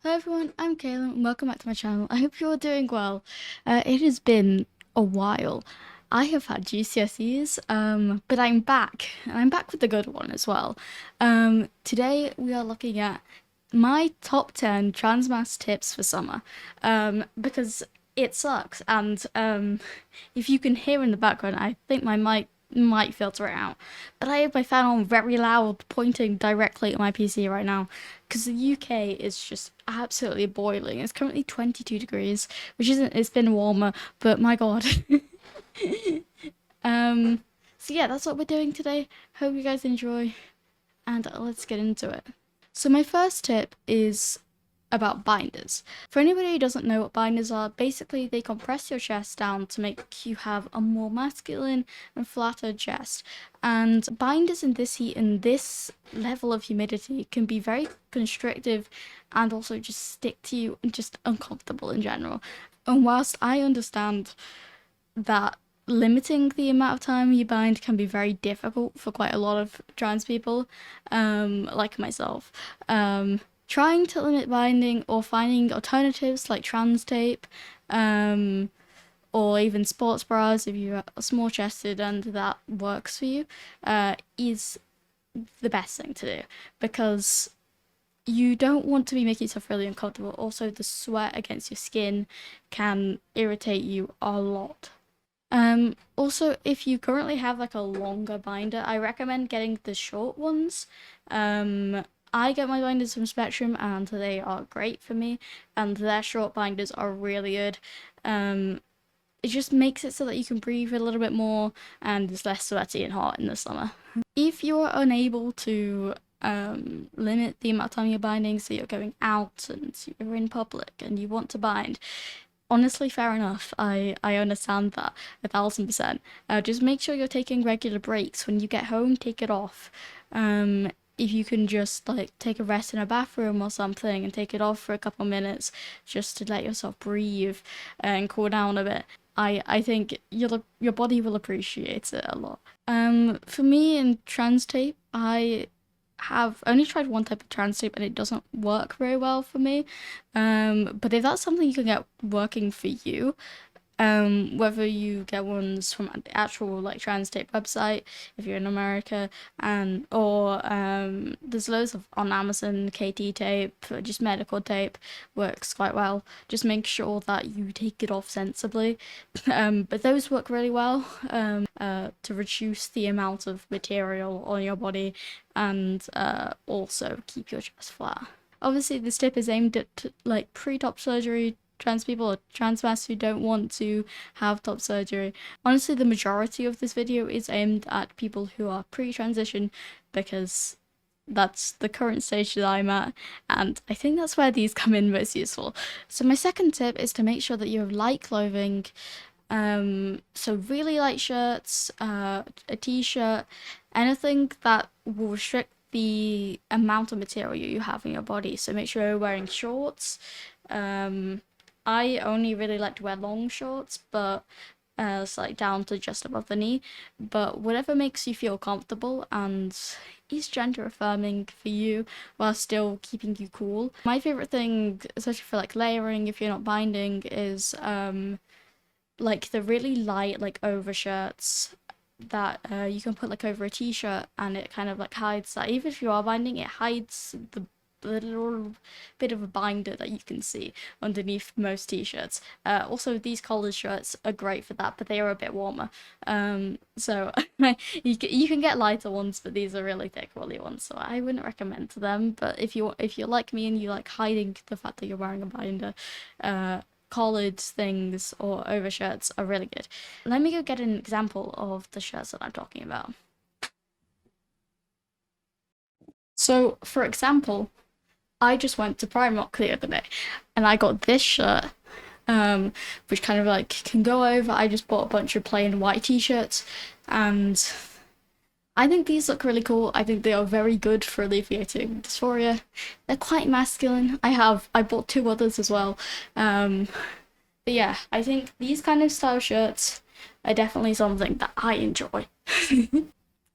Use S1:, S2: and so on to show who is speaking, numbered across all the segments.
S1: Hello everyone, I'm Kaylin and welcome back to my channel. I hope you're doing well. It has been a while. I have had GCSEs, but I'm back, and I'm back with the good one as well. Today we are looking at my top 10 transmasc tips for summer, because it sucks, and if you can hear in the background, I think my mic might filter it out. But I have my fan on very loud, pointing directly at my PC right now, because the UK is just absolutely boiling. It's currently 22 degrees, which isn't, it's been warmer, but my god. um, so yeah, that's what we're doing today. Hope you guys enjoy, and let's get into it. So my first tip is about binders. For anybody who doesn't know what binders are, basically they compress your chest down to make you have a more masculine and flatter chest. And binders in this heat and this level of humidity can be very constrictive and also just stick to you and just uncomfortable in general. And whilst I understand that limiting the amount of time you bind can be very difficult for quite a lot of trans people, like myself, trying to limit binding or finding alternatives like trans tape, or even sports bras if you're small chested and that works for you, is the best thing to do, because you don't want to be making yourself really uncomfortable. Also, the sweat against your skin can irritate you a lot. Also, if you currently have like a longer binder, I recommend getting the short ones. I get my binders from Spectrum and they are great for me, and their short binders are really good. It just makes it so that you can breathe a little bit more and it's less sweaty and hot in the summer. If you're unable to limit the amount of time you're binding, so you're going out and you're in public and you want to bind, honestly, fair enough. I understand that 1000%. Just make sure you're taking regular breaks. When you get home, take it off. If you can just like take a rest in a bathroom or something and take it off for a couple minutes just to let yourself breathe and cool down a bit, I think your body will appreciate it a lot. For me in trans tape, I have only tried one type of trans tape and it doesn't work very well for me. But if that's something you can get working for you, whether you get ones from the actual like trans tape website if you're in America, and or there's loads of on Amazon. KT tape, just medical tape works quite well. Just make sure that you take it off sensibly. But those work really well to reduce the amount of material on your body and also keep your chest flat. Obviously, this tip is aimed at like pre-top surgery trans people or transmascs who don't want to have top surgery. Honestly, the majority of this video is aimed at people who are pre-transition, because that's the current stage that I'm at, and I think that's where these come in most useful. So my second tip is to make sure that you have light clothing. So really light shirts, a t-shirt, anything that will restrict the amount of material you have in your body. So make sure you're wearing shorts. I only really like to wear long shorts, but it's like down to just above the knee. But whatever makes you feel comfortable and is gender affirming for you while still keeping you cool. My favorite thing, especially for like layering if you're not binding, is like the really light like overshirts that you can put like over a t-shirt, and it kind of like hides that. Even if you are binding, it hides the little bit of a binder that you can see underneath most t-shirts. Also, these collared shirts are great for that, but they are a bit warmer. So you can get lighter ones, but these are really thick woolly ones, so I wouldn't recommend them. But if you're like me and you like hiding the fact that you're wearing a binder, collared things or overshirts are really good. Let me go get an example of the shirts that I'm talking about. So, for example, I just went to Primark the other day and I got this shirt, which kind of like can go over. I just bought a bunch of plain white t-shirts, and I think these look really cool. I think they are very good for alleviating dysphoria. They're quite masculine. I bought two others as well. But yeah, I think these kind of style shirts are definitely something that I enjoy.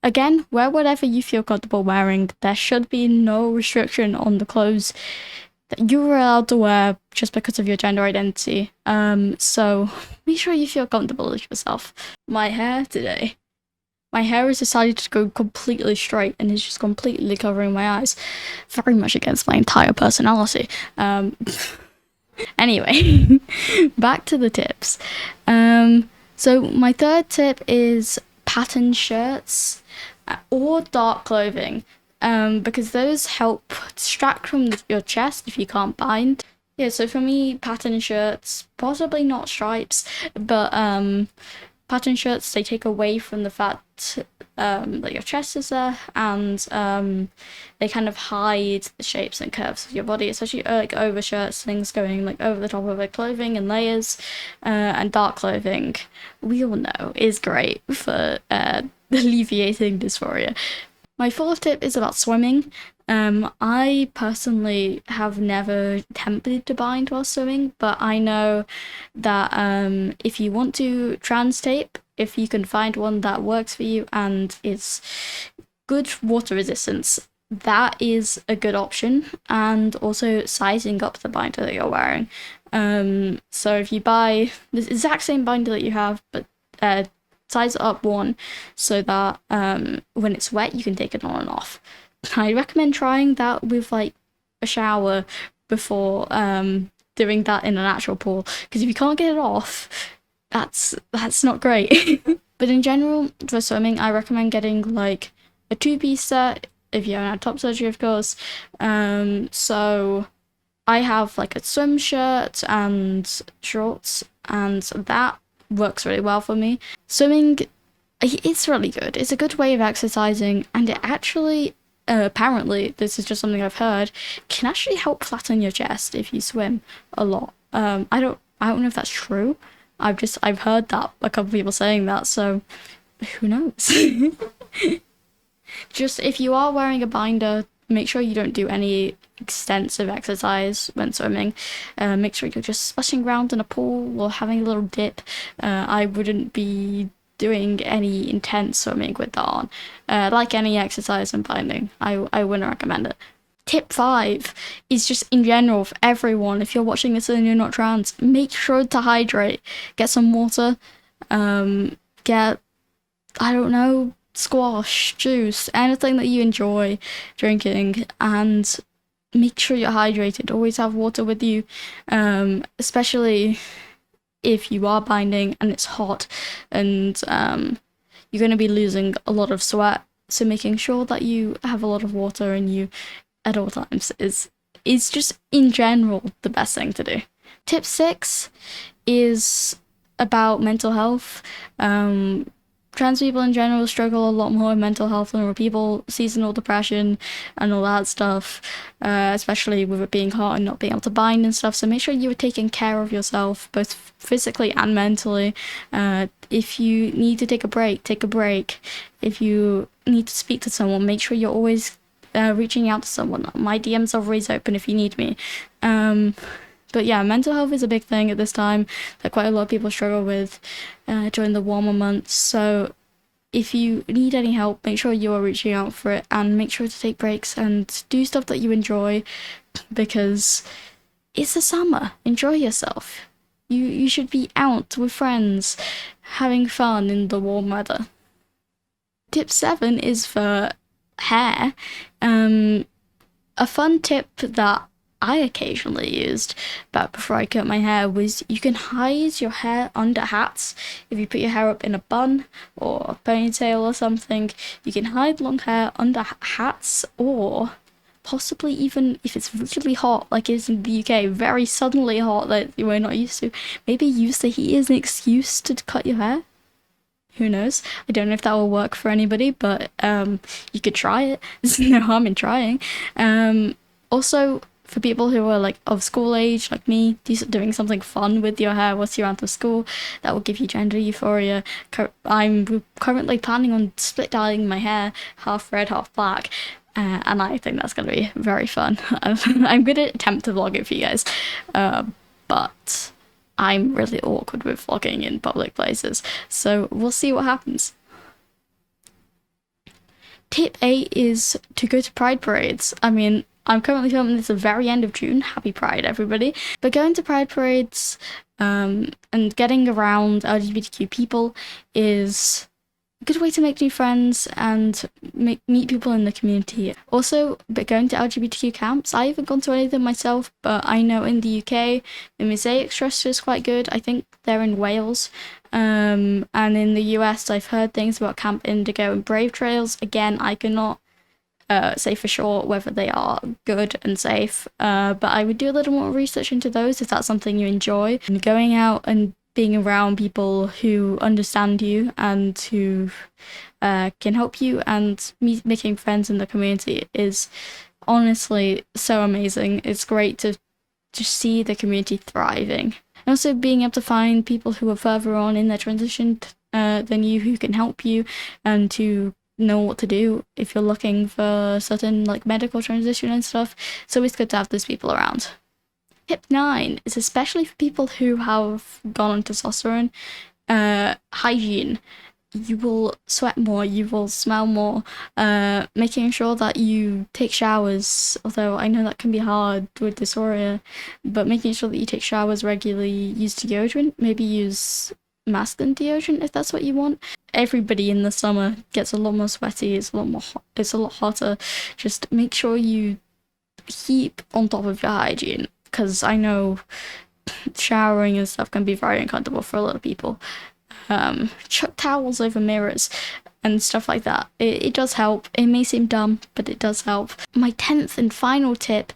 S1: Again, wear whatever you feel comfortable wearing. There should be no restriction on the clothes that you were allowed to wear just because of your gender identity. So make sure you feel comfortable with yourself. My hair today. My hair has decided to go completely straight and is just completely covering my eyes. Very much against my entire personality. Anyway, back to the tips. So my third tip is patterned shirts or dark clothing, because those help distract from your chest if you can't bind. Yeah, so for me, patterned shirts, possibly not stripes, but pattern shirts, they take away from the fact that your chest is there, and they kind of hide the shapes and curves of your body, especially like over shirts, things going like over the top of the clothing and layers, and dark clothing, we all know, is great for alleviating dysphoria. My fourth tip is about swimming. I personally have never attempted to bind while swimming, but I know that if you want to trans tape, if you can find one that works for you and is good water resistance, that is a good option. And also sizing up the binder that you're wearing. So if you buy the exact same binder that you have, but size it up one so that when it's wet you can take it on and off. I recommend trying that with like a shower before doing that in an actual pool, because if you can't get it off, that's not great. But in general, for swimming, I recommend getting like a 2-piece set if you haven't had top surgery, of course. So I have like a swim shirt and shorts, and that works really well for me. Swimming, it's really good. It's a good way of exercising, and it actually, apparently, this is just something I've heard, can actually help flatten your chest if you swim a lot. I don't know if that's true. I've heard that, a couple of people saying that, so who knows? Just if you are wearing a binder, make sure you don't do any extensive exercise when swimming. Make sure you're just splashing around in a pool or having a little dip. I wouldn't be doing any intense swimming with that on. Like any exercise and binding, I wouldn't recommend it. Tip 5 is just in general for everyone. If you're watching this and you're not trans, make sure to hydrate. Get some water. Get, I don't know, squash, juice, anything that you enjoy drinking, and make sure you're hydrated. Always have water with you, especially if you are binding and it's hot and you're going to be losing a lot of sweat. So making sure that you have a lot of water in you at all times is just in general the best thing to do. Tip 6 is about mental health. Trans people in general struggle a lot more with mental health than other people, seasonal depression and all that stuff, especially with it being hot and not being able to bind and stuff. So make sure you are taking care of yourself, both physically and mentally. If you need to take a break, take a break. If you need to speak to someone, make sure you're always reaching out to someone. My DMs are always open if you need me. But yeah, mental health is a big thing at this time that quite a lot of people struggle with during the warmer months. So if you need any help, make sure you are reaching out for it, and make sure to take breaks and do stuff that you enjoy, because it's the summer. Enjoy yourself. You should be out with friends, having fun in the warm weather. Tip 7 is for hair. A fun tip that I occasionally used back before I cut my hair was you can hide your hair under hats. If you put your hair up in a bun or a ponytail or something, you can hide long hair under hats, or possibly even if it's really hot, like it is in the UK, very suddenly hot that you were not used to, maybe use the heat as an excuse to cut your hair. Who knows? I don't know if that will work for anybody, but you could try it. There's no harm in trying. Also, for people who are like of school age, like me, doing something fun with your hair once you're out of school, that will give you gender euphoria. I'm currently planning on split dyeing my hair, half red, half black, and I think that's going to be very fun. I'm going to attempt to vlog it for you guys, but I'm really awkward with vlogging in public places, so we'll see what happens. Tip 8 is to go to pride parades. I mean, I'm currently filming this at the very end of June. Happy Pride, everybody. But going to Pride parades and getting around LGBTQ people is a good way to make new friends and meet people in the community. Also, but going to LGBTQ camps, I haven't gone to any of them myself, but I know in the UK, the Mosaic Trust is quite good. I think they're in Wales. And in the US, I've heard things about Camp Indigo and Brave Trails. Again, I cannot say for sure whether they are good and safe, but I would do a little more research into those if that's something you enjoy. And going out and being around people who understand you and who can help you and making friends in the community is honestly so amazing. It's great to just see the community thriving. And also being able to find people who are further on in their transition than you, who can help you and to know what to do if you're looking for certain like medical transition and stuff. So it's good to have those people around. Tip 9 is especially for people who have gone on testosterone. Hygiene. You will sweat more, you will smell more. Making sure that you take showers, although I know that can be hard with dysphoria, but making sure that you take showers regularly, use deodorant, maybe use masculine deodorant if that's what you want. Everybody in the summer gets a lot more sweaty, it's a lot hotter. Just make sure you keep on top of your hygiene, because I know showering and stuff can be very uncomfortable for a lot of people. Chuck towels over mirrors and stuff like that. It does help. It may seem dumb, but it does help. My 10th and final tip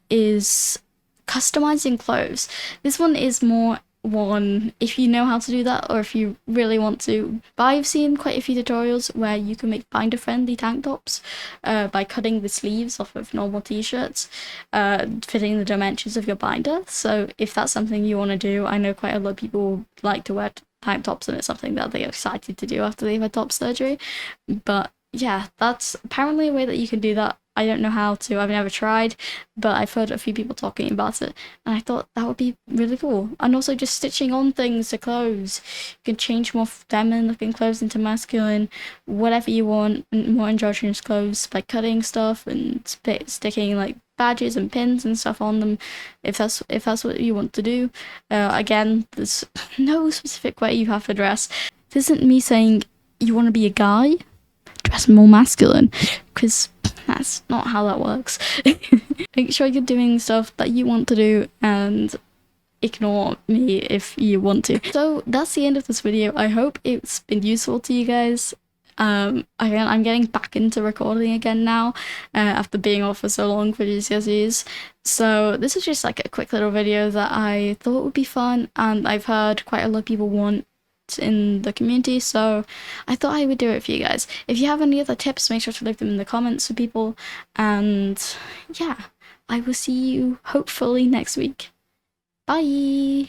S1: is customizing clothes. This one is more one if you know how to do that or if you really want to. But I've seen quite a few tutorials where you can make binder friendly tank tops by cutting the sleeves off of normal t-shirts, fitting the dimensions of your binder. So if that's something you want to do, I know quite a lot of people like to wear tank tops and it's something that they're excited to do after they've had top surgery. But yeah, that's apparently a way that you can do that. I don't know how to, I've never tried, but I've heard a few people talking about it, and I thought that would be really cool. And also just stitching on things to clothes. You can change more feminine looking clothes into masculine, whatever you want, more androgynous clothes by cutting stuff and sticking like badges and pins and stuff on them, if that's what you want to do. Again, there's no specific way you have to dress. This isn't me saying you want to be a guy, dress more masculine, because that's not how that works. Make sure you're doing stuff that you want to do and ignore me if you want to. So that's the end of this video. I hope it's been useful to you guys. I'm getting back into recording again now after being off for so long for GCSEs. So this is just like a quick little video that I thought would be fun, and I've heard quite a lot of people want in the community, so I thought I would do it for you guys. If you have any other tips, make sure to leave them in the comments for people, and yeah, I will see you hopefully next week. Bye!